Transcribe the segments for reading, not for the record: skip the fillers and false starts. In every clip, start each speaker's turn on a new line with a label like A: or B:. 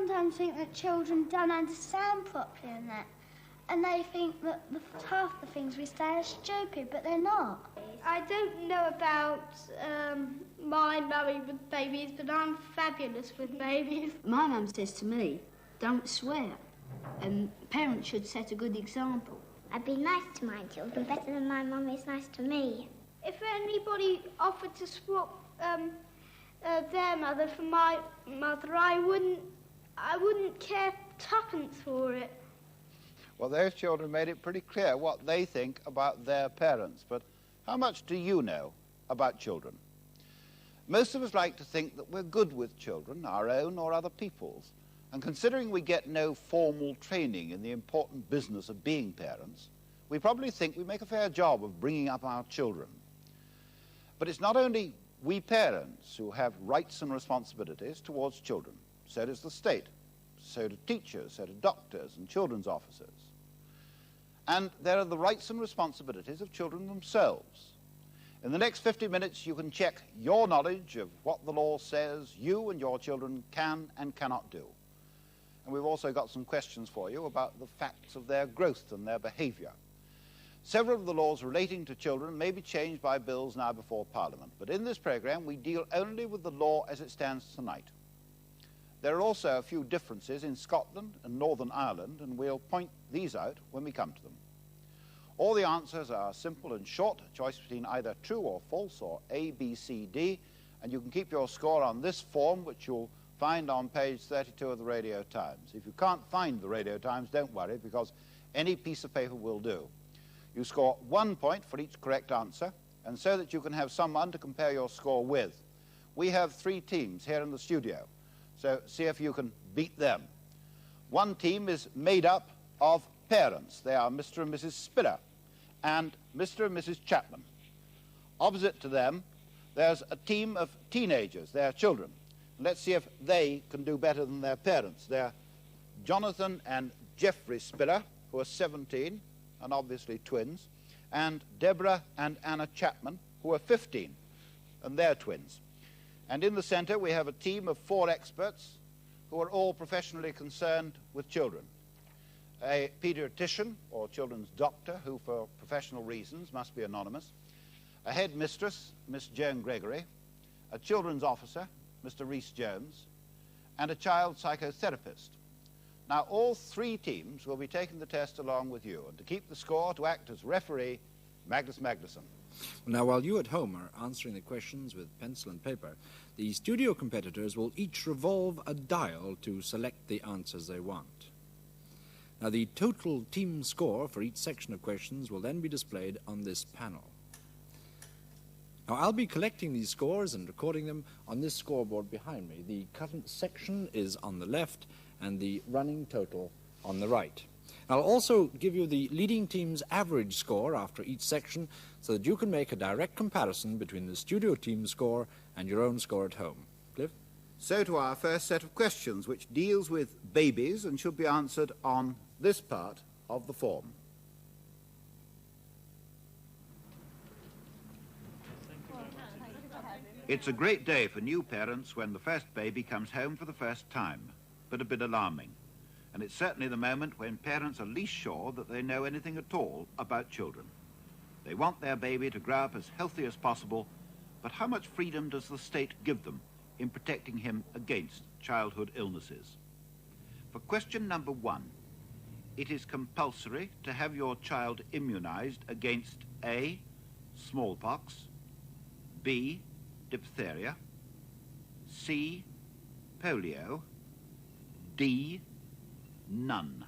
A: sometimes think that children don't understand properly and that. And they think that half the things we say are stupid, but they're not.
B: I don't know about my mummy with babies, but I'm fabulous with babies.
C: My mum says to me, don't swear. And parents should set a good example.
D: I'd be nice to my children better than my mum is nice to me.
B: If anybody offered to swap their mother for my mother, I wouldn't care tuppence for it.
E: Well, those children made it pretty clear what they think about their parents. But how much do you know about children? Most of us like to think that we're good with children, our own or other people's. And considering we get no formal training in the important business of being parents, we probably think we make a fair job of bringing up our children. But it's not only we parents who have rights and responsibilities towards children. So does the state. So do teachers, so do doctors and children's officers. And there are the rights and responsibilities of children themselves. In the next 50 minutes, you can check your knowledge of what the law says you and your children can and cannot do. And we've also got some questions for you about the facts of their growth and their behaviour. Several of the laws relating to children may be changed by bills now before Parliament, but in this programme we deal only with the law as it stands tonight. There are also a few differences in Scotland and Northern Ireland, and we'll point these out when we come to them. All the answers are simple and short, a choice between either true or false or A, B, C, D, and you can keep your score on this form, which you'll find on page 32 of the Radio Times. If you can't find the Radio Times, don't worry, because any piece of paper will do. You score 1 point for each correct answer, and so that you can have someone to compare your score with. We have 3 teams here in the studio, so see if you can beat them. One team is made up of parents. They are Mr. and Mrs. Spiller and Mr. and Mrs. Chapman. Opposite to them, there's a team of teenagers, their children. Let's see if they can do better than their parents. They're Jonathan and Geoffrey Spiller, who are 17, and obviously twins, and Deborah and Anna Chapman, who are 15, and they're twins. And in the centre, we have a team of 4 experts who are all professionally concerned with children. A paediatrician, or children's doctor, who for professional reasons must be anonymous, a headmistress, Miss Joan Gregory, a children's officer, Mr. Rhys Jones, and a child psychotherapist. Now, all 3 teams will be taking the test along with you, and to keep the score, to act as referee, Magnus Magnusson.
F: Now, while you at home are answering the questions with pencil and paper, the studio competitors will each revolve a dial to select the answers they want. Now, the total team score for each section of questions will then be displayed on this panel. Now, I'll be collecting these scores and recording them on this scoreboard behind me. The current section is on the left and the running total on the right. I'll also give you the leading team's average score after each section so that you can make a direct comparison between the studio team score and your own score at home. Cliff?
E: So to our first set of questions, which deals with babies and should be answered on this part of the form. It's a great day for new parents when the first baby comes home for the first time, but a bit alarming. And it's certainly the moment when parents are least sure that they know anything at all about children. They want their baby to grow up as healthy as possible, but how much freedom does the state give them in protecting him against childhood illnesses? For question number 1, it is compulsory to have your child immunized against A, smallpox, B, diphtheria, C, polio, D, none.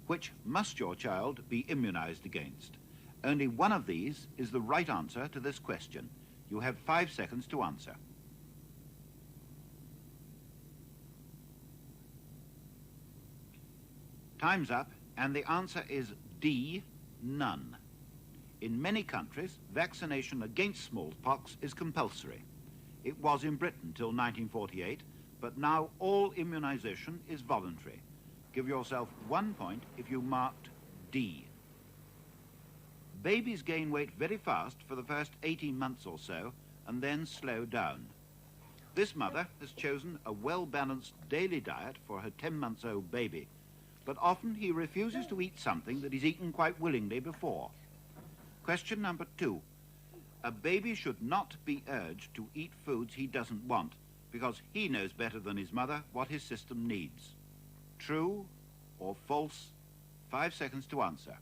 E: Which must your child be immunized against? Only one of these is the right answer to this question. You have 5 seconds to answer. Time's up, and the answer is D, none. In many countries, vaccination against smallpox is compulsory. It was in Britain till 1948, but now all immunization is voluntary. Give yourself 1 point if you marked D. Babies gain weight very fast for the first 18 months or so, and then slow down. This mother has chosen a well-balanced daily diet for her 10-month-old baby, but often he refuses to eat something that he's eaten quite willingly before. Question number 2. A baby should not be urged to eat foods he doesn't want, because he knows better than his mother what his system needs. True or false? 5 seconds to answer.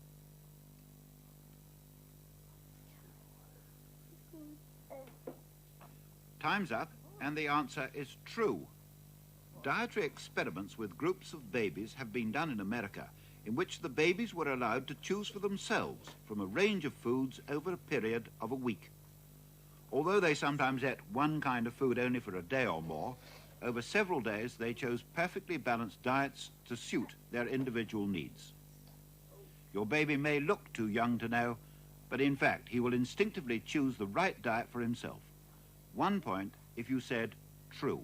E: Time's up, and the answer is true. Dietary experiments with groups of babies have been done in America, in which the babies were allowed to choose for themselves from a range of foods over a period of a week. Although they sometimes ate one kind of food only for a day or more, over several days they chose perfectly balanced diets to suit their individual needs. Your baby may look too young to know, but in fact he will instinctively choose the right diet for himself. 1 point if you said true.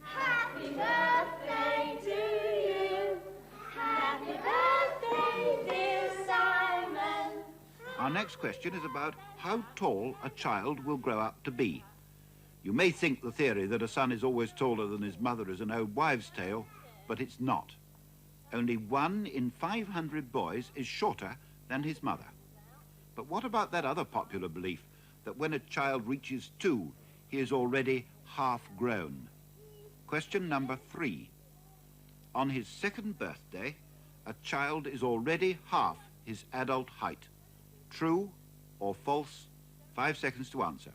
G: Happy birthday to you. Happy birthday, dear Simon.
E: Our next question is about how tall a child will grow up to be. You may think the theory that a son is always taller than his mother is an old wives' tale, but it's not. Only 1 in 500 boys is shorter than his mother. But what about that other popular belief that when a child reaches 2, he is already half grown? Question number 3. On his 2nd birthday, a child is already half his adult height. True or false? 5 seconds to answer.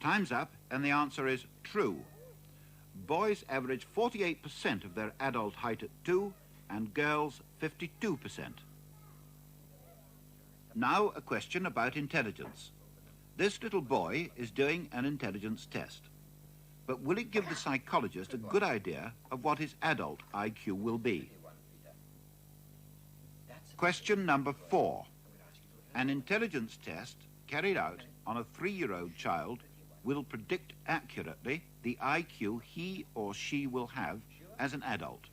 E: Time's up, and the answer is true. Boys average 48% of their adult height at 2, and girls 52%. Now a question about intelligence. This little boy is doing an intelligence test. But will it give the psychologist a good idea of what his adult IQ will be? Question number 4. An intelligence test carried out on a 3-year-old child will predict accurately the IQ he or she will have as an adult.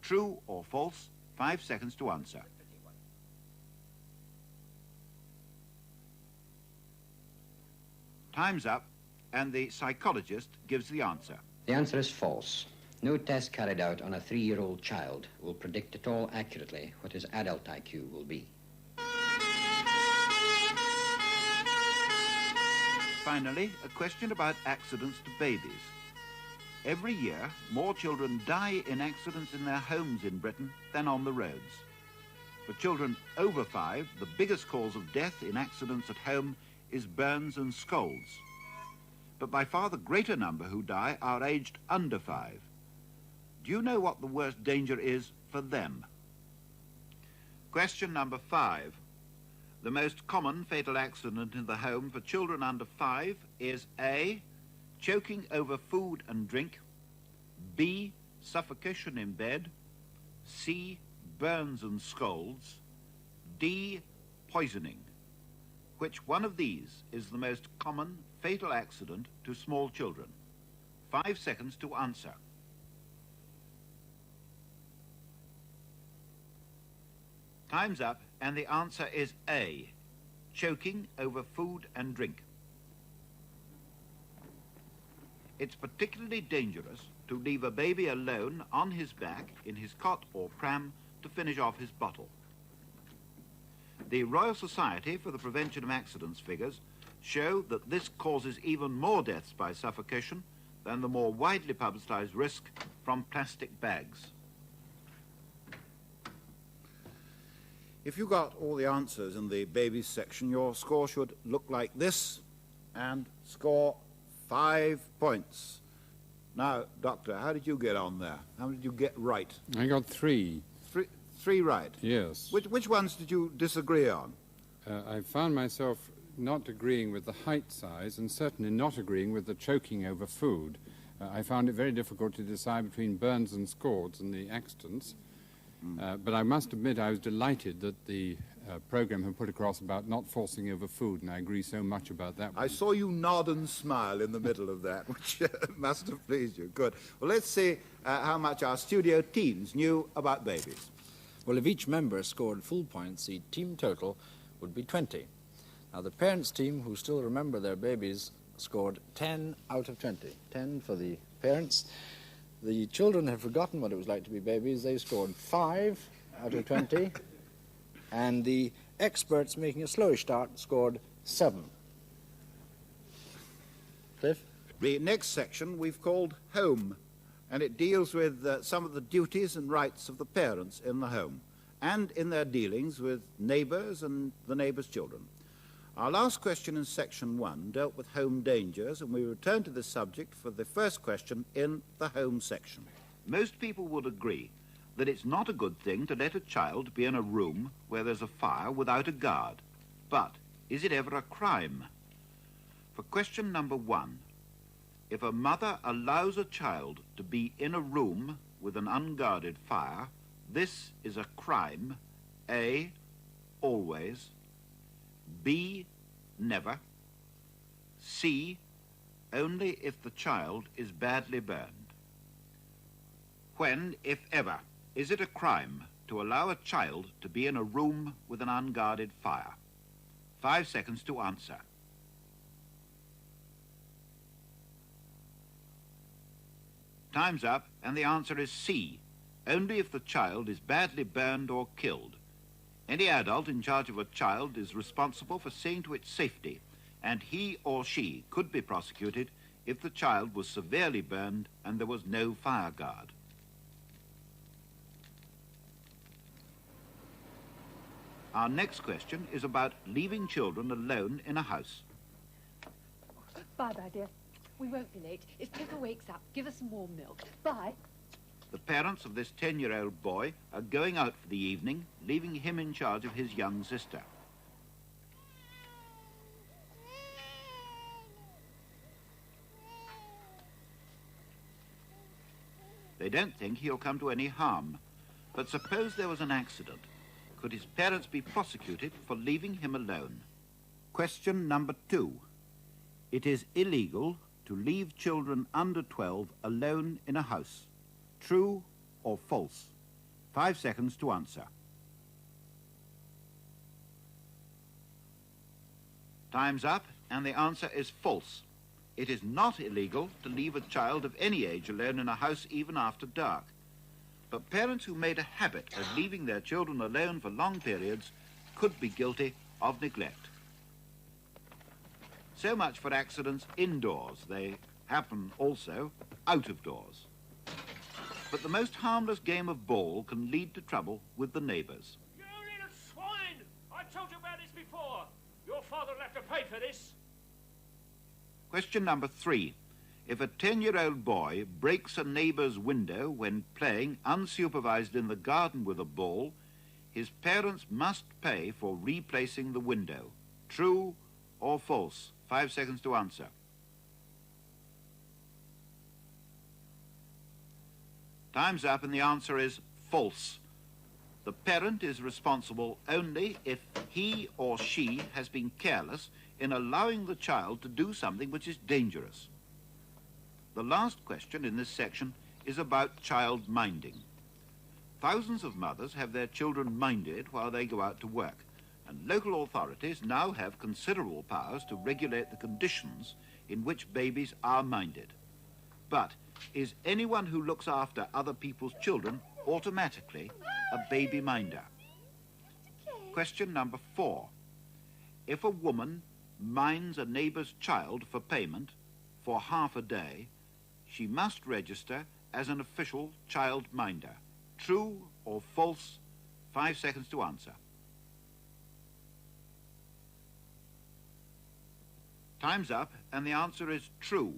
E: True or false? 5 seconds to answer. Time's up, and the psychologist gives the answer.
H: The answer is false. No test carried out on a 3-year-old child will predict at all accurately what his adult IQ will be.
E: Finally, a question about accidents to babies. Every year, more children die in accidents in their homes in Britain than on the roads. For children over 5, the biggest cause of death in accidents at home is burns and scalds. But by far the greater number who die are aged under 5. Do you know what the worst danger is for them? Question number 5. The most common fatal accident in the home for children under 5 is A, choking over food and drink, B, suffocation in bed, C, burns and scalds, D, poisoning. Which one of these is the most common fatal accident to small children? 5 seconds to answer. Time's up, and the answer is A, choking over food and drink. It's particularly dangerous to leave a baby alone on his back in his cot or pram to finish off his bottle. The Royal Society for the Prevention of Accidents figures show that this causes even more deaths by suffocation than the more widely publicized risk from plastic bags. If you got all the answers in the babies section, your score should look like this and score 5 points. Now, Doctor, how did you get on there? How did you get right?
I: I got 3.
E: 3 right?
I: Yes.
E: Which ones did you disagree on?
I: I found myself not agreeing with the height size and certainly not agreeing with the choking over food. I found it very difficult to decide between burns and scalds and the accidents. But I must admit I was delighted that the programme had put across about not forcing over food, and I agree so much about that one.
E: I saw you nod and smile in the middle of that, which must have pleased you. Good. Well, let's see how much our studio teams knew about babies.
F: Well, if each member scored full points, the team total would be 20. Now, the parents' team, who still remember their babies, scored 10 out of 20. 10 for the parents. The children have forgotten what it was like to be babies. They scored 5 out of 20. And the experts, making a slowish start, scored 7. Cliff?
E: The next section we've called Home, and it deals with some of the duties and rights of the parents in the home and in their dealings with neighbours and the neighbours' children. Our last question in section 1 dealt with home dangers, and we return to this subject for the first question in the home section. Most people would agree that it's not a good thing to let a child be in a room where there's a fire without a guard. But is it ever a crime? For question number 1, if a mother allows a child to be in a room with an unguarded fire, this is a crime. A, always. B, never. C, only if the child is badly burned. When, if ever, is it a crime to allow a child to be in a room with an unguarded fire? 5 seconds to answer. Time's up, and the answer is C, only if the child is badly burned or killed. Any adult in charge of a child is responsible for seeing to its safety, and he or she could be prosecuted if the child was severely burned and there was no fire guard. Our next question is about leaving children alone in a house.
J: Bye, dear. We won't be late. If Pippa wakes up, give us some warm milk. Bye.
E: The parents of this 10-year-old boy are going out for the evening, leaving him in charge of his young sister. They don't think he'll come to any harm, but suppose there was an accident. Could his parents be prosecuted for leaving him alone? Question number 2. It is illegal to leave children under 12 alone in a house. True or false? 5 seconds to answer. Time's up, and the answer is false. It is not illegal to leave a child of any age alone in a house even after dark. But parents who made a habit of leaving their children alone for long periods could be guilty of neglect. So much for accidents indoors. They happen also out of doors. But the most harmless game of ball can lead to trouble with the neighbours.
K: You little swine! I told you about this before. Your father will have to pay for this.
E: Question number 3. If a 10-year-old boy breaks a neighbour's window when playing unsupervised in the garden with a ball, his parents must pay for replacing the window. True or false? 5 seconds to answer. Time's up, and the answer is false. The parent is responsible only if he or she has been careless in allowing the child to do something which is dangerous. The last question in this section is about child minding. Thousands of mothers have their children minded while they go out to work, and local authorities now have considerable powers to regulate the conditions in which babies are minded. But is anyone who looks after other people's children automatically a baby minder? Question number 4. If a woman minds a neighbour's child for payment for half a day, she must register as an official child minder. True or false? 5 seconds to answer. Time's up, and the answer is true.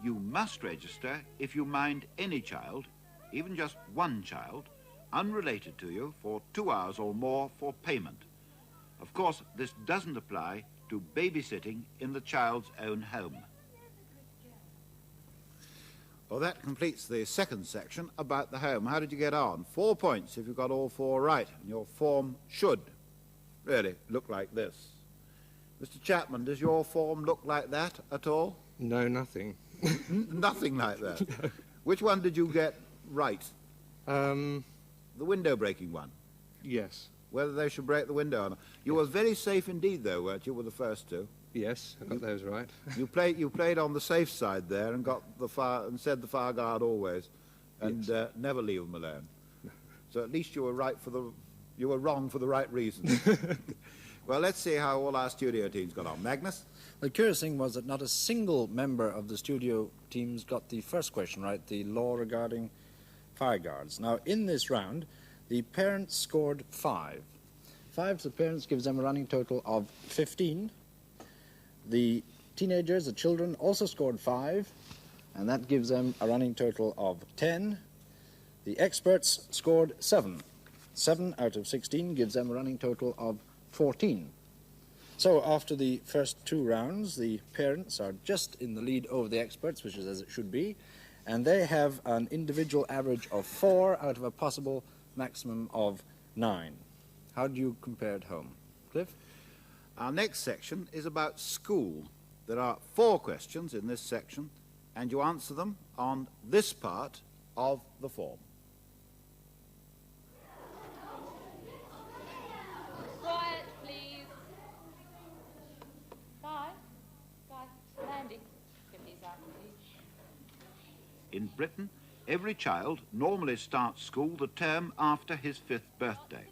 E: You must register if you mind any child, even just one child, unrelated to you for 2 hours or more for payment. Of course, this doesn't apply to babysitting in the child's own home. Well, that completes the second section about the home. How did you get on? 4 points if you got all 4 right, and your form should really look like this. Mr. Chapman, does your form look like that at all?
L: No, nothing.
E: Nothing like that? No. Which one did you get right?
L: The
E: window breaking one?
L: Yes.
E: whether they should break the window or not. You were very safe indeed, though, weren't you, with the first two?
L: Yes, I got those right.
E: You played on the safe side there and got the fire and said the fire guard always, and
L: Yes.
E: never leave them alone. So at least you were wrong for the right reasons. Well, let's see how all our studio teams got on. Magnus?
F: The curious thing was that not a single member of the studio teams got the first question right, the law regarding fire guards. Now, in this round, the parents scored 5. 5 to the parents gives them a running total of 15. The teenagers, the children, also scored 5, and that gives them a running total of 10. The experts scored 7. 7 out of 16 gives them a running total of 14. So after the first 2 rounds, the parents are just in the lead over the experts, which is as it should be, and they have an individual average of 4 out of a possible maximum of 9. How do you compare at home? Cliff?
E: Our next section is about school. There are 4 questions in this section, and you answer them on this part of the form.
J: Quiet, please. Guy, Landy, give these out, please.
E: In Britain, every child normally starts school the term after his 5th birthday.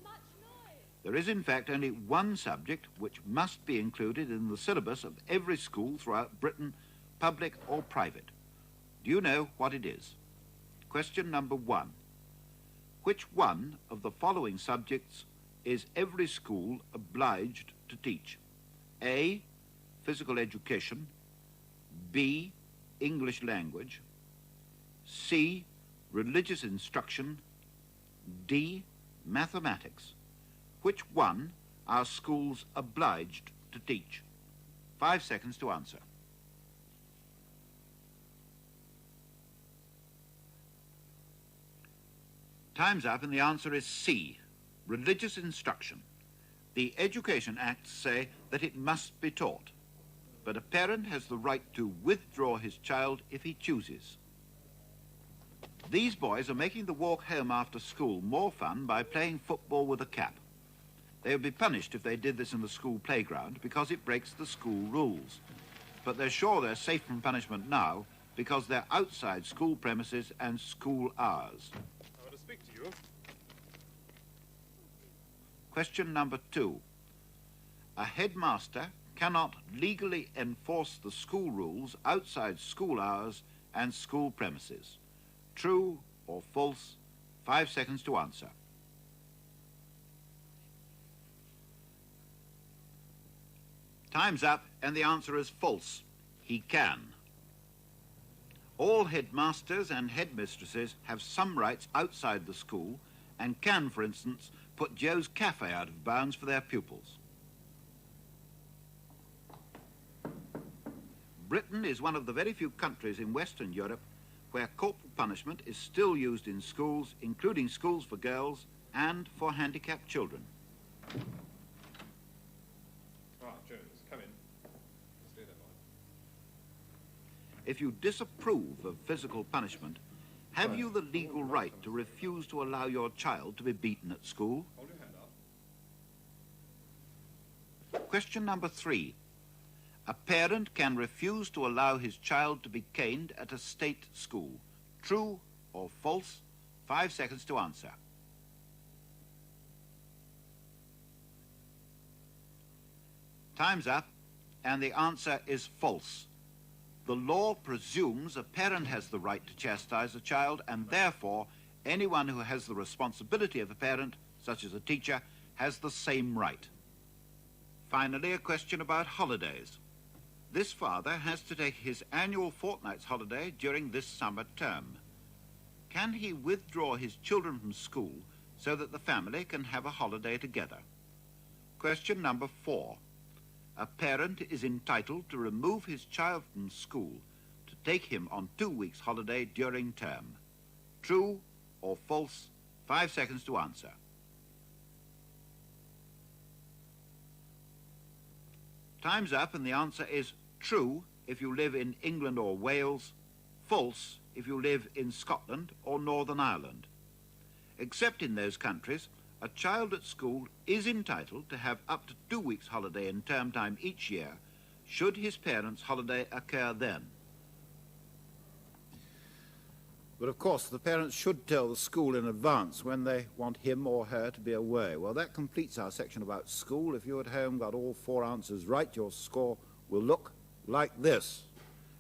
E: There is, in fact, only one subject which must be included in the syllabus of every school throughout Britain, public or private. Do you know what it is? Question number 1. Which one of the following subjects is every school obliged to teach? A, physical education, B, English language, C, religious instruction, D, mathematics. Which one are schools obliged to teach? 5 seconds to answer. Time's up and the answer is C, religious instruction. The Education Acts say that it must be taught, but a parent has the right to withdraw his child if he chooses. These boys are making the walk home after school more fun by playing football with a cap. They would be punished if they did this in the school playground because it breaks the school rules. But they're sure they're safe from punishment now because they're outside school premises and school hours.
M: I want to speak to you.
E: Question number 2. A headmaster cannot legally enforce the school rules outside school hours and school premises. True or false? 5 seconds to answer. Time's up, and the answer is false. He can. All headmasters and headmistresses have some rights outside the school and can, for instance, put Joe's Cafe out of bounds for their pupils. Britain is one of the very few countries in Western Europe where corporal punishment is still used in schools, including schools for girls and for handicapped children.
M: Jones, come in. Stay there, boy.
E: If you disapprove of physical punishment, have you the legal right to refuse to allow your child to be beaten at school?
M: Hold your hand up.
E: Question number 3. A parent can refuse to allow his child to be caned at a state school. True or false? 5 seconds to answer. Time's up, and the answer is false. The law presumes a parent has the right to chastise a child, and therefore anyone who has the responsibility of a parent, such as a teacher, has the same right. Finally, a question about holidays. This father has to take his annual fortnight's holiday during this summer term. Can he withdraw his children from school so that the family can have a holiday together? Question number 4. A parent is entitled to remove his child from school to take him on 2 weeks' holiday during term. True or false? 5 seconds to answer. Time's up, and the answer is true if you live in England or Wales, false if you live in Scotland or Northern Ireland. Except in those countries, A child at school is entitled to have up to 2 weeks' holiday in term time each year, should his parents' holiday occur then. But of course, the parents should tell the school in advance when they want him or her to be away. Well, that completes our section about school. If you at home got all 4 answers right, your score will look like this.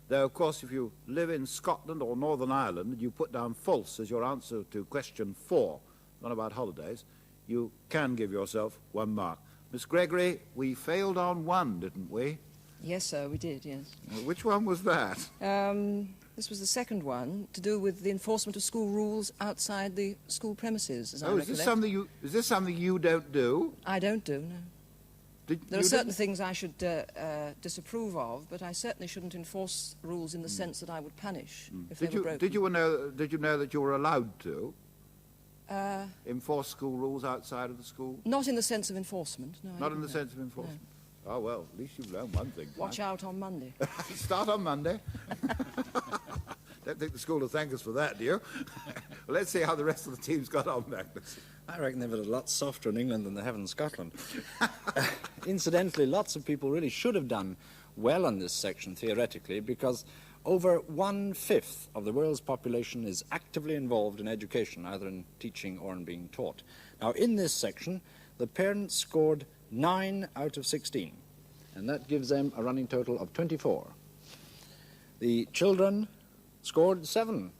E: Though, of course, if you live in Scotland or Northern Ireland and you put down false as your answer to question 4, not about holidays, you can give yourself 1 mark. Miss Gregory, we failed on 1, didn't we?
N: Yes, sir, we did, yes.
E: Which one was that?
N: This was the second one, to do with the enforcement of school rules outside the school premises, as I recollect.
E: Is this something you don't do?
N: I don't do, no. There are certain things I should disapprove of, but I certainly shouldn't enforce rules in the sense that I would punish if they were broken.
E: Did you know that you were allowed to enforce school rules outside of the school?
N: Not in the sense of enforcement, no.
E: Not in the sense of enforcement? No. Oh, well, at least you've learned one thing.
N: Watch out on Monday.
E: Start on Monday. Don't think the school will thank us for that, do you? Well, let's see how the rest of the team's got on, Magnus.
F: I reckon they've had a lot softer in England than they have in Scotland. Incidentally, lots of people really should have done well on this section, theoretically, because over 1/5 of the world's population is actively involved in education, either in teaching or in being taught. Now, in this section, the parents scored 9 out of 16, and that gives them a running total of 24. The children scored 7.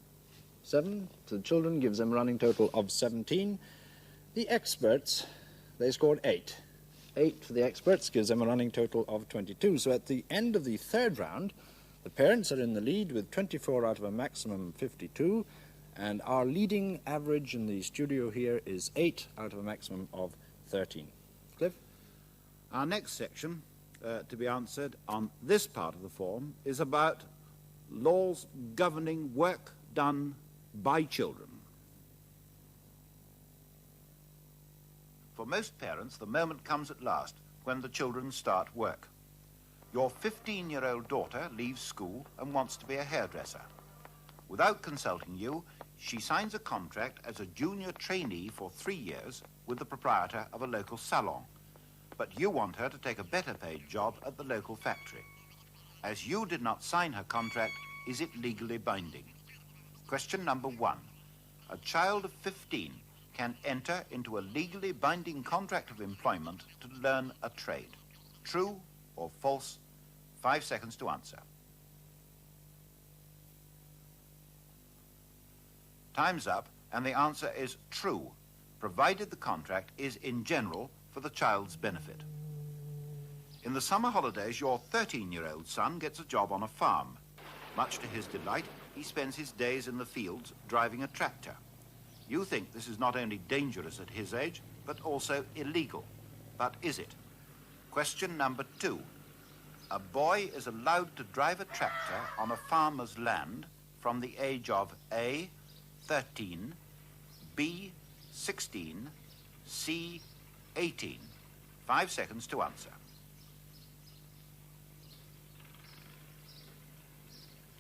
F: 7 to the children gives them a running total of 17. The experts, they scored 8. 8 for the experts gives them a running total of 22. So at the end of the third round, the parents are in the lead with 24 out of a maximum 52, and our leading average in the studio here is 8 out of a maximum of 13. Cliff?
E: Our next section to be answered on this part of the form is about laws governing work done by children. For most parents, the moment comes at last when the children start work. Your 15-year-old daughter leaves school and wants to be a hairdresser. Without consulting you, she signs a contract as a junior trainee for 3 years with the proprietor of a local salon. But you want her to take a better paid job at the local factory. As you did not sign her contract, is it legally binding? Question number 1. A child of 15 can enter into a legally binding contract of employment to learn a trade. True or false? 5 seconds to answer. Time's up, and the answer is true, provided the contract is in general for the child's benefit. In the summer holidays, your 13-year-old son gets a job on a farm. Much to his delight, he spends his days in the fields driving a tractor. You think this is not only dangerous at his age, but also illegal. But is it? Question number 2. A boy is allowed to drive a tractor on a farmer's land from the age of A, 13, B, 16, C, 18. 5 seconds to answer.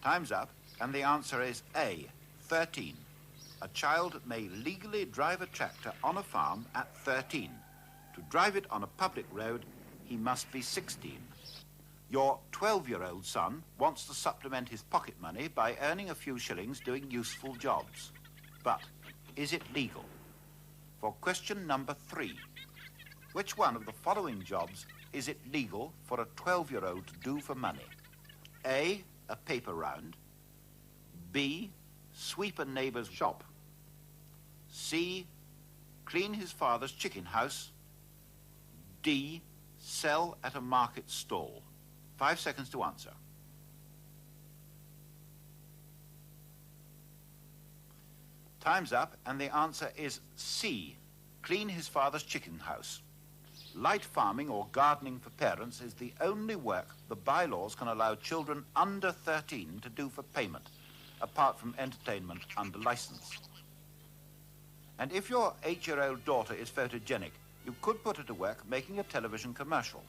E: Time's up, and the answer is A, 13. A child may legally drive a tractor on a farm at 13. To drive it on a public road, he must be 16. Your 12-year-old son wants to supplement his pocket money by earning a few shillings doing useful jobs. But is it legal? For question number 3, which one of the following jobs is it legal for a 12-year-old to do for money? A, a paper round. B, sweep a neighbour's shop. C, clean his father's chicken house. D, sell at a market stall. 5 seconds to answer. Time's up, and the answer is C, clean his father's chicken house. Light farming or gardening for parents is the only work the bylaws can allow children under 13 to do for payment, apart from entertainment under license. And if your 8-year-old daughter is photogenic, you could put her to work making a television commercial.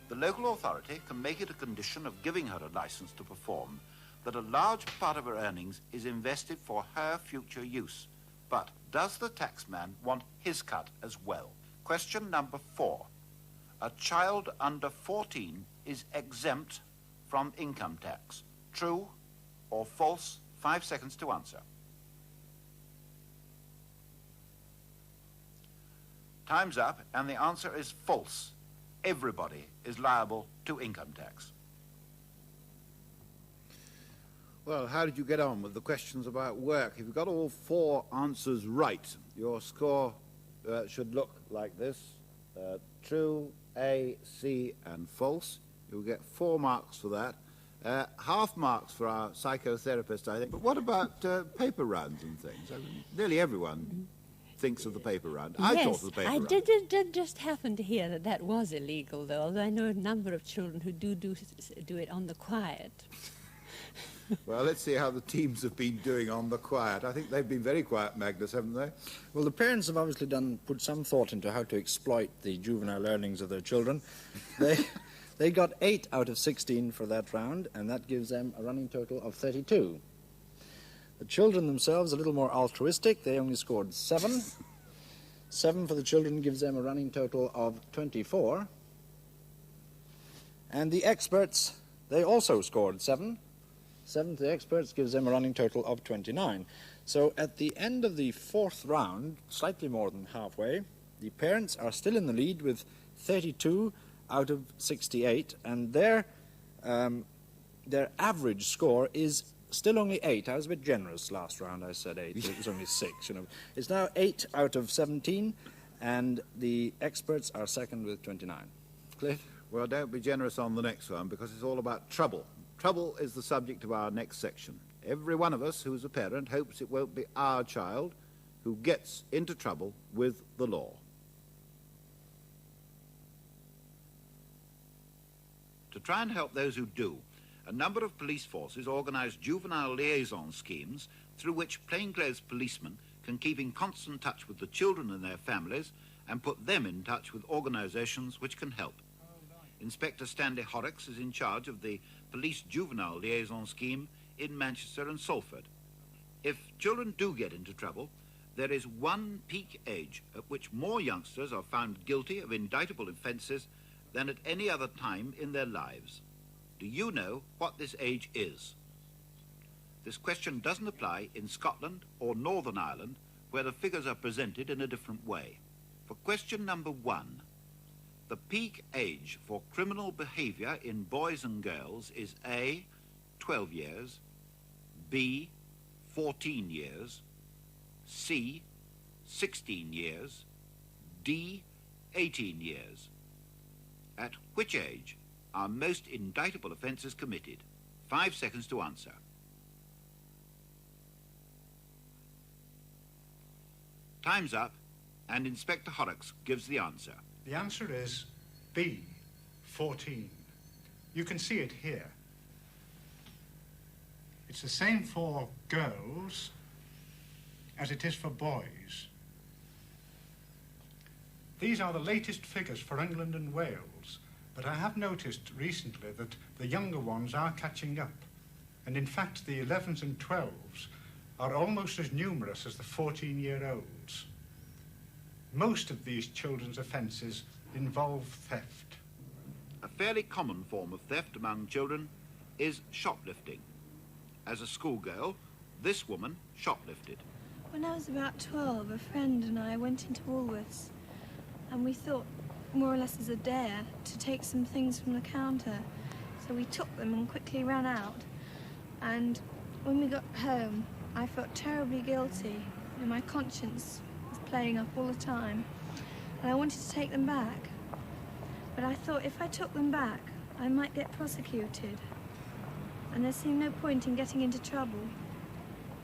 E: The local authority can make it a condition of giving her a license to perform that a large part of her earnings is invested for her future use. But does the taxman want his cut as well? Question number 4. A child under 14 is exempt from income tax. True or false? 5 seconds to answer. Time's up, and the answer is false. Everybody is liable to income tax. Well, how did you get on with the questions about work? If you got all 4 answers right, your score should look like this. True, A, C, and false. You'll get 4 marks for that. Half marks for our psychotherapist, I think. But what about paper rounds and things? I mean, nearly everyone thinks of the paper round. I thought of the paper round.
O: I did just happen to hear that that was illegal, though, although I know a number of children who do it on the quiet.
E: Well, let's see how the teams have been doing on the quiet. I think they've been very quiet, Magnus, haven't they?
F: Well, the parents have obviously put some thought into how to exploit the juvenile earnings of their children. They got 8 out of 16 for that round, and that gives them a running total of 32. The children themselves, a little more altruistic, they only scored 7. 7 for the children gives them a running total of 24. And the experts, they also scored 7. 7 to the experts gives them a running total of 29. So at the end of the 4th round, slightly more than halfway, the parents are still in the lead with 32 out of 68, and their average score is still only 8. I was a bit generous last round. I said 8. It was only 6. You know, it's now 8 out of 17, and the experts are second with 29. Cliff?
E: Well, don't be generous on the next one, because it's all about trouble. Trouble is the subject of our next section. Every one of us who's a parent hopes it won't be our child who gets into trouble with the law. To try and help those who do, a number of police forces organise juvenile liaison schemes through which plainclothes policemen can keep in constant touch with the children and their families and put them in touch with organisations which can help. Inspector Stanley Horrocks is in charge of the Police Juvenile Liaison Scheme in Manchester and Salford. If children do get into trouble, there is one peak age at which more youngsters are found guilty of indictable offences than at any other time in their lives. Do you know what this age is? This question doesn't apply in Scotland or Northern Ireland, where the figures are presented in a different way. For question number 1, the peak age for criminal behaviour in boys and girls is A, 12 years, B, 14 years, C, 16 years, D, 18 years. At which age are most indictable offences committed? 5 seconds to answer. Time's up, and Inspector Horrocks gives the answer.
P: The answer is B, 14. You can see it here. It's the same for girls as it is for boys. These are the latest figures for England and Wales, but I have noticed recently that the younger ones are catching up, and in fact the 11s and 12s are almost as numerous as the 14-year-olds. Most of these children's offences involve theft.
E: A fairly common form of theft among children is shoplifting. As a schoolgirl, this woman shoplifted.
Q: When I was about 12, a friend and I went into Woolworths, and we thought, more or less as a dare, to take some things from the counter. So we took them and quickly ran out. And when we got home, I felt terribly guilty, and my conscience was playing up all the time. And I wanted to take them back. But I thought if I took them back, I might get prosecuted. And there seemed no point in getting into trouble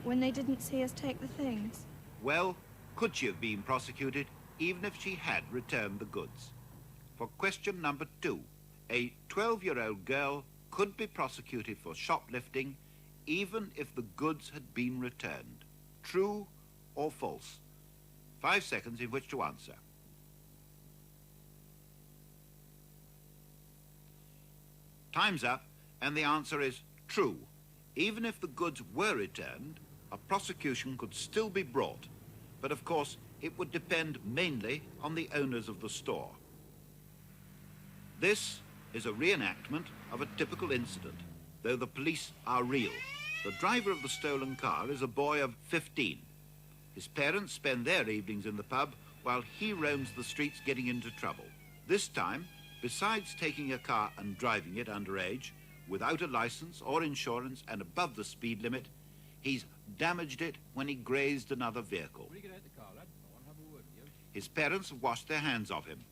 Q: when they didn't see us take the things.
E: Well, could she have been prosecuted even if she had returned the goods? For question number 2, a 12-year-old girl could be prosecuted for shoplifting even if the goods had been returned. True or false? 5 seconds in which to answer. Time's up, and the answer is true. Even if the goods were returned, a prosecution could still be brought. but of course it would depend mainly on the owners of the store. This is a reenactment of a typical incident, though the police are real. The driver of the stolen car is a boy of 15. His parents spend their evenings in the pub while he roams the streets getting into trouble. This time, besides taking a car and driving it underage, without a license or insurance and above the speed limit, he's damaged it when he grazed another vehicle. His parents have washed their hands of him.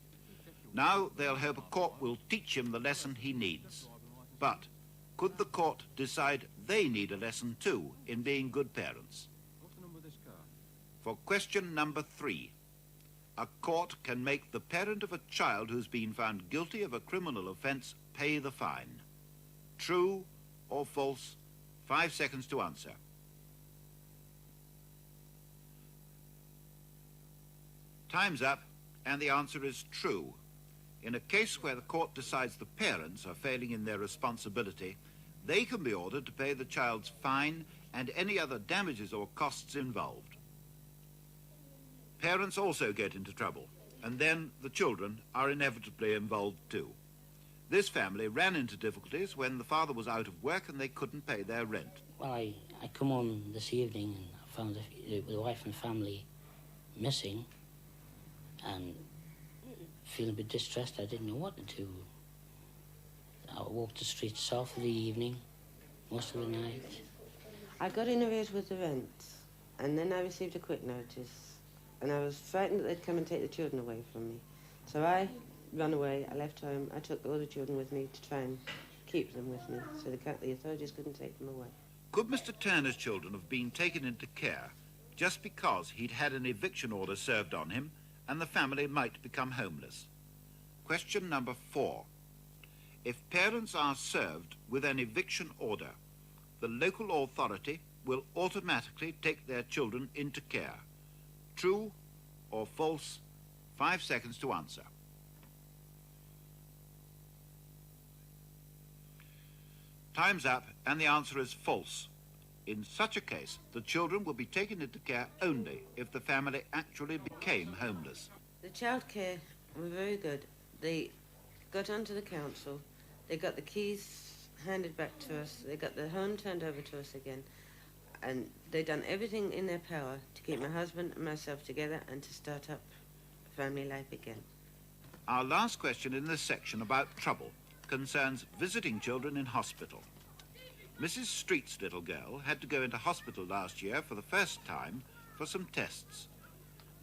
E: Now they'll hope a court will teach him the lesson he needs. But could the court decide they need a lesson too in being good parents? For question number 3, a court can make the parent of a child who's been found guilty of a criminal offence pay the fine. True or false? 5 seconds to answer. Time's up, and the answer is true. In a case where the court decides the parents are failing in their responsibility, they can be ordered to pay the child's fine and any other damages or costs involved. Parents also get into trouble, and then the children are inevitably involved too. This family ran into difficulties when the father was out of work and they couldn't pay their rent.
R: Well, I come home this evening and I found the wife and family missing, and feeling a bit distressed. I didn't know what to do. I walked the streets south of the evening, most of the night.
S: I got in arrears with the rent, and then I received a quick notice, and I was frightened that they'd come and take the children away from me. So I ran away, I left home, I took all the children with me to try and keep them with me, so the authorities couldn't take them away.
E: Could Mr. Turner's children have been taken into care just because he'd had an eviction order served on him and the family might become homeless? Question number 4. If parents are served with an eviction order, the local authority will automatically take their children into care. True or false? 5 seconds to answer. Time's up, and the answer is false. In such a case, the children will be taken into care only if the family actually became homeless.
S: The childcare were very good. They got onto the council, they got the keys handed back to us, they got the home turned over to us again, and they done everything in their power to keep my husband and myself together and to start up family life again.
E: Our last question in this section about trouble concerns visiting children in hospital. Mrs. Street's little girl had to go into hospital last year for the first time for some tests.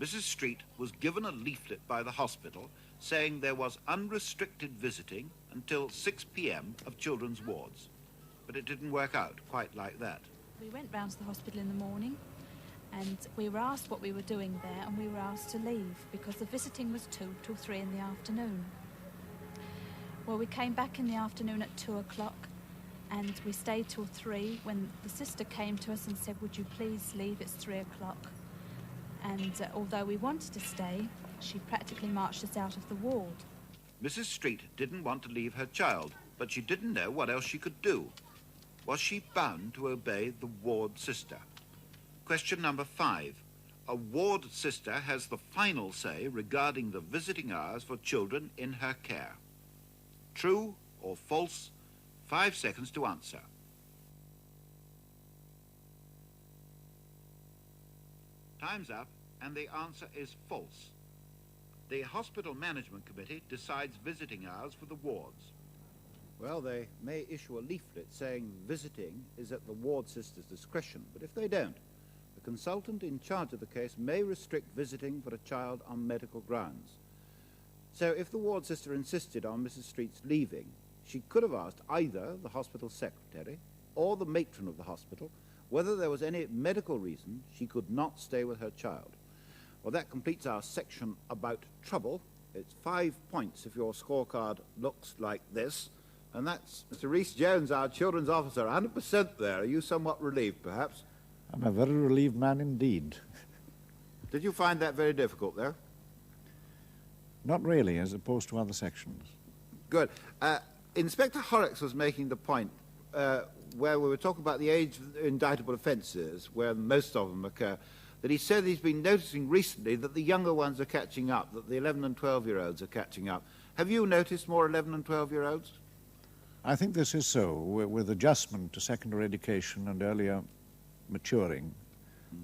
E: Mrs. Street was given a leaflet by the hospital saying there was unrestricted visiting until 6 p.m. of children's wards. But it didn't work out quite like that.
T: We went round to the hospital in the morning and we were asked what we were doing there, and we were asked to leave because the visiting was 2 till 3 in the afternoon. Well, we came back in the afternoon at 2 o'clock and we stayed till 3 when the sister came to us and said, would you please leave, it's 3 o'clock. And although we wanted to stay, she practically marched us out of the ward.
E: Mrs. Street didn't want to leave her child, but she didn't know what else she could do. Was she bound to obey the ward sister? Question number 5. A ward sister has the final say regarding the visiting hours for children in her care. True or false? 5 seconds to answer. Time's up, and the answer is false. The Hospital Management Committee decides visiting hours for the wards. Well, they may issue a leaflet saying visiting is at the ward sister's discretion, but if they don't, the consultant in charge of the case may restrict visiting for a child on medical grounds. So if the ward sister insisted on Mrs. Street's leaving, she could have asked either the hospital secretary or the matron of the hospital whether there was any medical reason she could not stay with her child. Well, that completes our section about trouble. It's 5 points if your scorecard looks like this. And that's Mr. Rhys-Jones, our children's officer, 100% there. Are you somewhat relieved, perhaps?
U: I'm a very relieved man indeed.
E: Did you find that very difficult, though?
U: Not really, as opposed to other sections.
E: Good. Inspector Horrocks was making the point where we were talking about the age of indictable offences, where most of them occur, that he said he's been noticing recently that the younger ones are catching up, that the 11 and 12-year-olds are catching up. Have you noticed more 11 and 12-year-olds?
U: I think this is so. With adjustment to secondary education and earlier maturing,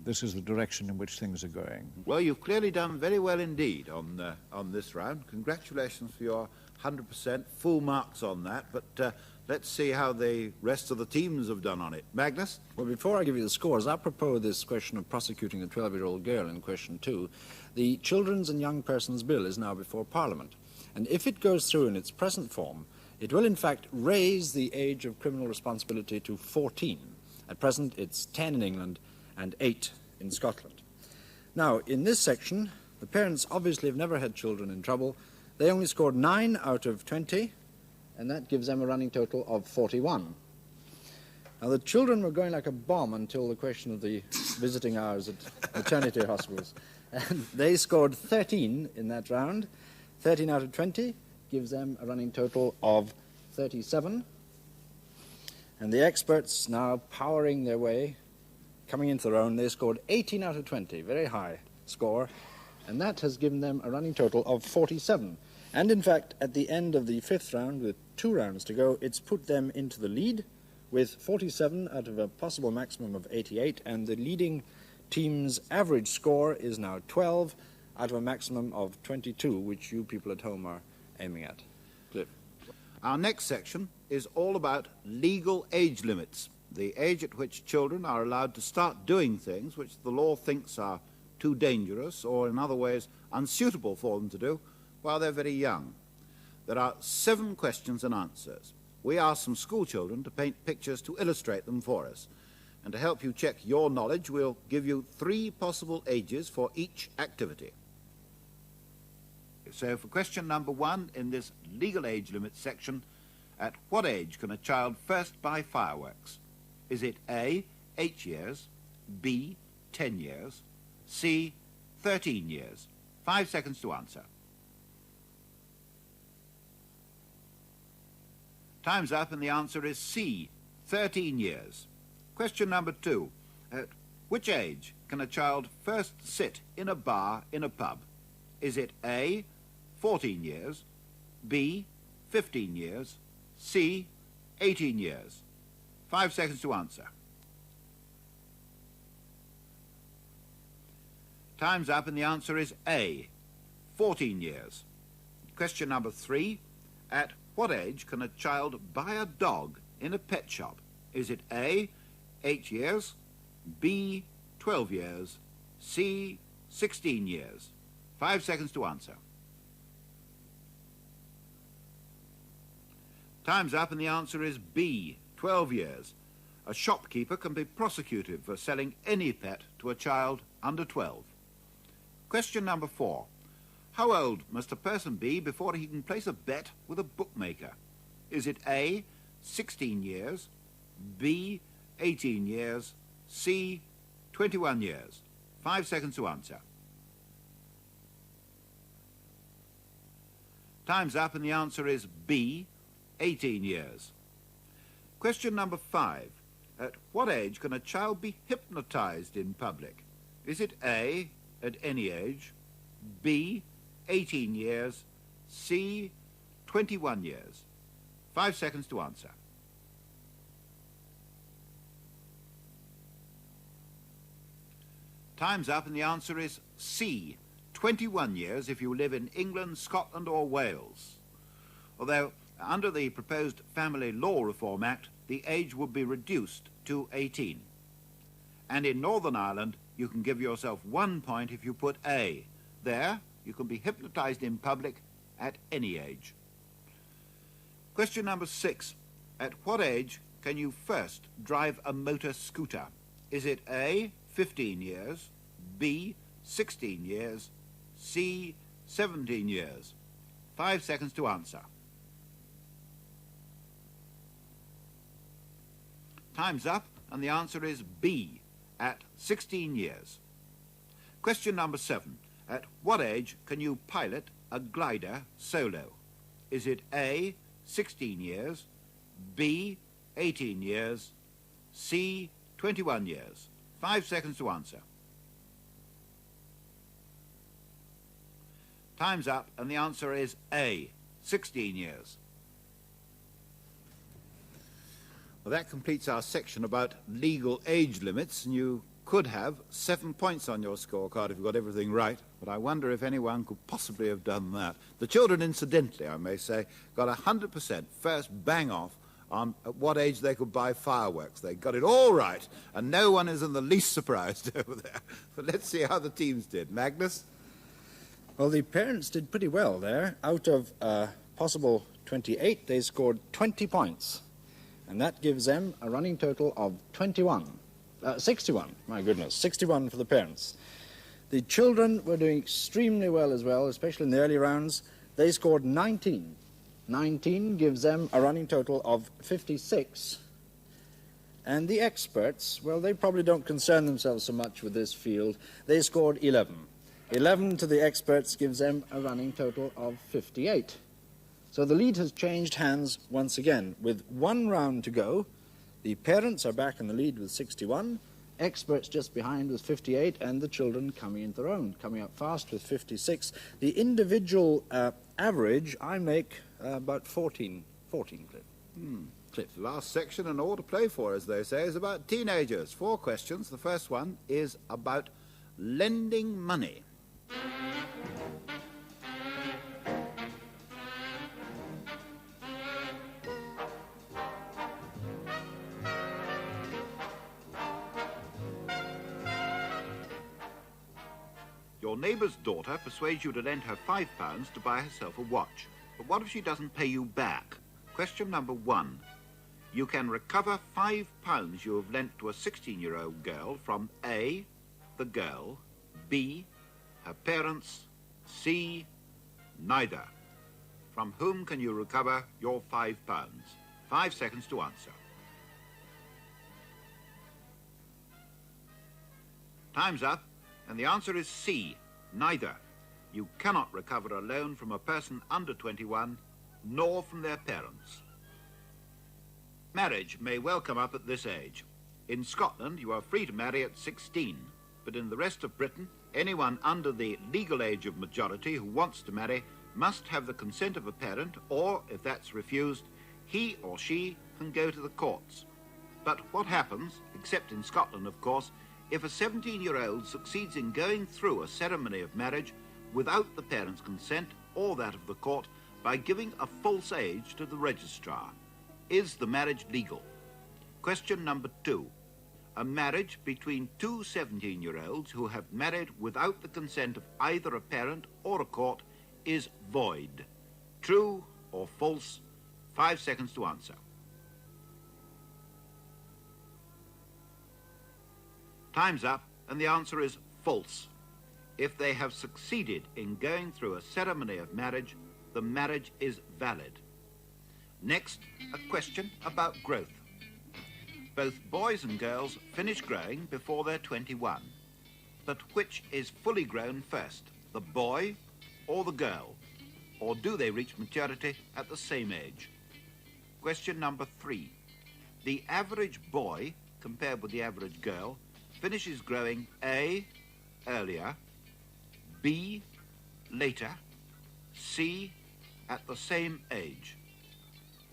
U: this is the direction in which things are going.
E: Well, you've clearly done very well indeed on this round. Congratulations for your 100%, full marks on that, but let's see how the rest of the teams have done on it. Magnus?
F: Well, before I give you the scores, apropos of this question of prosecuting the 12-year-old girl in question 2, the Children's and Young Persons Bill is now before Parliament, and if it goes through in its present form, it will in fact raise the age of criminal responsibility to 14. At present, it's 10 in England and 8 in Scotland. Now, in this section, the parents obviously have never had children in trouble. They only scored 9 out of 20, and that gives them a running total of 41. Now, the children were going like a bomb until the question of the visiting hours at maternity hospitals. And they scored 13 in that round. 13 out of 20 gives them a running total of 37. And the experts now powering their way, coming into their own, they scored 18 out of 20, very high score, and that has given them a running total of 47. And in fact, at the end of the 5th round, with 2 rounds to go, it's put them into the lead with 47 out of a possible maximum of 88, and the leading team's average score is now 12 out of a maximum of 22, which you people at home are aiming at. Cliff.
E: Our next section is all about legal age limits, the age at which children are allowed to start doing things which the law thinks are too dangerous or in other ways unsuitable for them to do while they're very young. There are 7 questions and answers. We asked some school children to paint pictures to illustrate them for us. And to help you check your knowledge, we'll give you 3 possible ages for each activity. So for question number 1 in this legal age limit section, at what age can a child first buy fireworks? Is it A, 8 years, B, 10 years, C, 13 years? 5 seconds to answer. Time's up and the answer is C, 13 years. Question number 2. At which age can a child first sit in a bar in a pub? Is it A, 14 years, B, 15 years, C, 18 years? 5 seconds to answer. Time's up and the answer is A, 14 years. Question number 3. At what age can a child buy a dog in a pet shop? Is it A, 8 years, B, 12 years, C, 16 years? 5 seconds to answer. Time's up and the answer is B, 12 years. A shopkeeper can be prosecuted for selling any pet to a child under 12. Question number 4. How old must a person be before he can place a bet with a bookmaker? Is it A, 16 years, B, 18 years, C, 21 years? 5 seconds to answer. Time's up and the answer is B, 18 years. Question number 5. At what age can a child be hypnotized in public? Is it A, at any age, B, 18 years, C, 21 years? 5 seconds to answer. Time's up and the answer is C, 21 years if you live in England, Scotland or Wales. Although under the proposed Family Law Reform Act, the age would be reduced to 18. And in Northern Ireland, you can give yourself 1 point if you put A. There, you can be hypnotized in public at any age. Question number 6. At what age can you first drive a motor scooter? Is it A, 15 years, B, 16 years, C, 17 years? 5 seconds to answer. Time's up, and the answer is B, at 16 years. Question number 7. At what age can you pilot a glider solo? Is it A, 16 years, B, 18 years, C, 21 years? 5 seconds to answer. Time's up, and the answer is A, 16 years. Well, that completes our section about legal age limits, and you could have 7 points on your scorecard if you got everything right, but I wonder if anyone could possibly have done that. The children, incidentally, I may say, got 100% first bang off on at what age they could buy fireworks. They got it all right, and no one is in the least surprised over there. But let's see how the teams did. Magnus?
F: Well, the parents did pretty well there. Out of possible 28, they scored 20 points. And that gives them a running total of 61, my goodness, 61 for the parents. The children were doing extremely well as well, especially in the early rounds. They scored 19. 19 gives them a running total of 56. And the experts, well, they probably don't concern themselves so much with this field. They scored 11. 11 to the experts gives them a running total of 58. So the lead has changed hands once again. With 1 round to go, the parents are back in the lead with 61, experts just behind with 58, and the children coming into their own, coming up fast with 56. The individual average, I make about 14, Cliff.
E: Cliff. Last section and all to play for, as they say, is about teenagers. 4 questions. The first one is about lending money. Your neighbour's daughter persuades you to lend her £5 to buy herself a watch. But what if she doesn't pay you back? Question number 1. You can recover £5 you have lent to a 16-year-old girl from A, the girl, B, her parents, C, neither. From whom can you recover your £5? 5 seconds to answer. Time's up. And the answer is C, neither. You cannot recover a loan from a person under 21, nor from their parents. Marriage may well come up at this age. In Scotland, you are free to marry at 16, but in the rest of Britain, anyone under the legal age of majority who wants to marry must have the consent of a parent, or, if that's refused, he or she can go to the courts. But what happens, except in Scotland, of course, if a 17-year-old succeeds in going through a ceremony of marriage without the parents' consent or that of the court by giving a false age to the registrar? Is the marriage legal? Question number 2. A marriage between 2 17-year-olds who have married without the consent of either a parent or a court is void. True or false? 5 seconds to answer. Time's up, and the answer is false. If they have succeeded in going through a ceremony of marriage, the marriage is valid. Next, a question about growth. Both boys and girls finish growing before they're 21. But which is fully grown first, the boy or the girl? Or do they reach maturity at the same age? Question number 3. The average boy, compared with the average girl, finishes growing A, earlier, B, later, C, at the same age.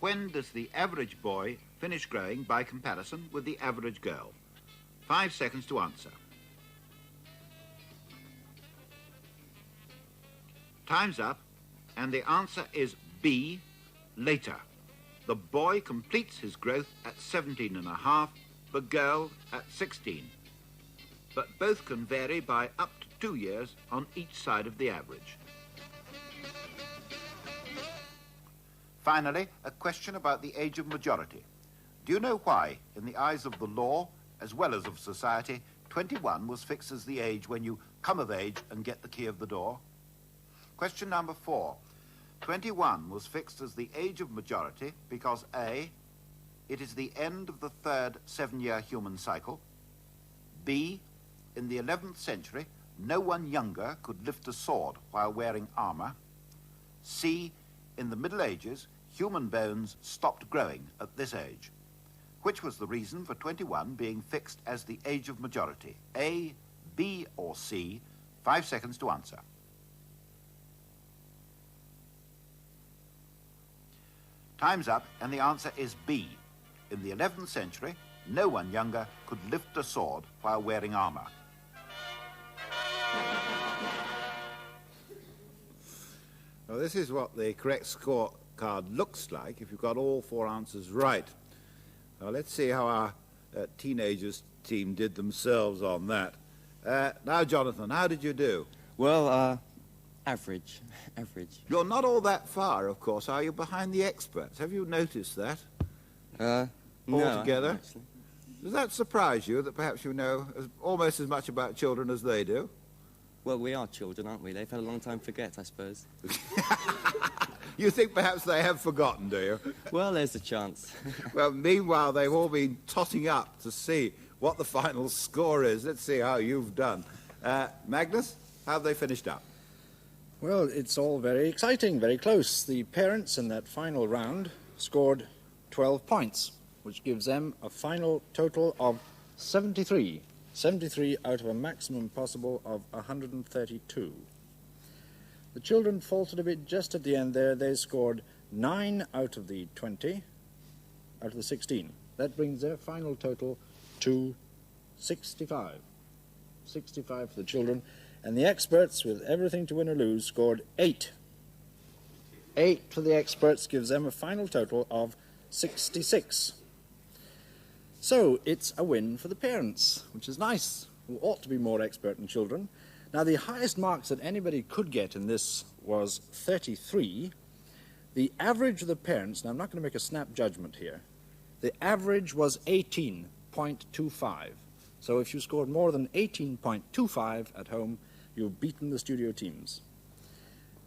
E: When does the average boy finish growing by comparison with the average girl? 5 seconds to answer. Time's up, and the answer is B, later. The boy completes his growth at 17 and a half, the girl at 16. But both can vary by up to 2 years on each side of the average. Finally, a question about the age of majority. Do you know why, in the eyes of the law, as well as of society, 21 was fixed as the age when you come of age and get the key of the door? Question number 4. 21 was fixed as the age of majority because A, it is the end of the 3rd 7-year human cycle. B, in the 11th century, no one younger could lift a sword while wearing armour. C, in the Middle Ages, human bones stopped growing at this age. Which was the reason for 21 being fixed as the age of majority? A, B, or C? 5 seconds to answer. Time's up, and the answer is B. In the 11th century, no one younger could lift a sword while wearing armour. Well, this is what the correct scorecard looks like if you've got all 4 answers right. Now, let's see how our teenagers team did themselves on that. Now, Jonathan, how did you do?
A: Well, average.
E: You're not all that far, of course, are you, behind the experts? Have you noticed that?
A: No,
E: altogether?
A: actually.
E: Does that surprise you, that perhaps you know almost as much about children as they do?
A: Well, we are children, aren't we? They've had a long time to forget, I suppose.
E: You think perhaps they have forgotten, do you?
A: Well, there's a chance.
E: Well, meanwhile, they've all been totting up to see what the final score is. Let's see how you've done. Magnus, how have they finished up?
F: Well, it's all very exciting, very close. The parents in that final round scored 12 points, which gives them a final total of 73. 73 out of a maximum possible of 132. The children faltered a bit just at the end there. They scored 9 out of the 20, out of the 16. That brings their final total to 65. 65 for the children. And the experts, with everything to win or lose, scored 8. 8 for the experts gives them a final total of 66. So it's a win for the parents, which is nice, who ought to be more expert in children. Now, the highest marks that anybody could get in this was 33. The average of the parents, now I'm not going to make a snap judgment here, the average was 18.25. So if you scored more than 18.25 at home, you've beaten the studio teams.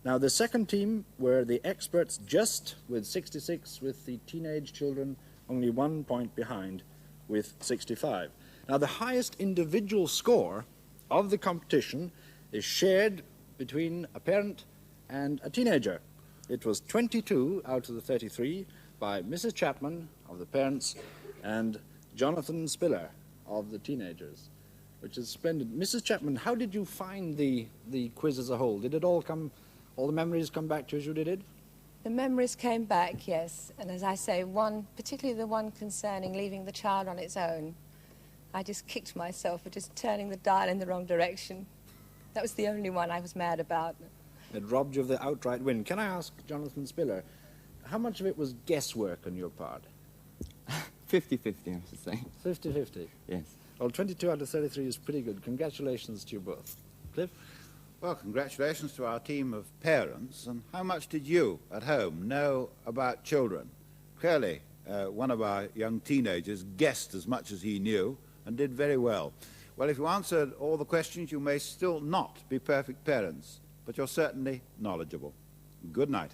F: Now, the second team were the experts, just with 66, with the teenage children only 1 point behind with 65. Now, the highest individual score of the competition is shared between a parent and a teenager. It was 22 out of the 33 by Mrs. Chapman of the parents and Jonathan Spiller of the teenagers, which is splendid. Mrs. Chapman, how did you find the quiz as a whole? Did it all the memories come back to you as you did it?
V: The memories came back, yes, and as I say, particularly the one concerning leaving the child on its own. I just kicked myself for just turning the dial in the wrong direction. That was the only one I was mad about.
F: It robbed you of the outright win. Can I ask Jonathan Spiller, how much of it was guesswork on your part?
A: 50-50, I should say.
F: 50-50?
A: Yes.
F: Well, 22 out of 33 is pretty good. Congratulations to you both. Cliff?
E: Well, congratulations to our team of parents. And how much did you, at home, know about children? Clearly, one of our young teenagers guessed as much as he knew and did very well. Well, if you answered all the questions, you may still not be perfect parents, but you're certainly knowledgeable. Good night.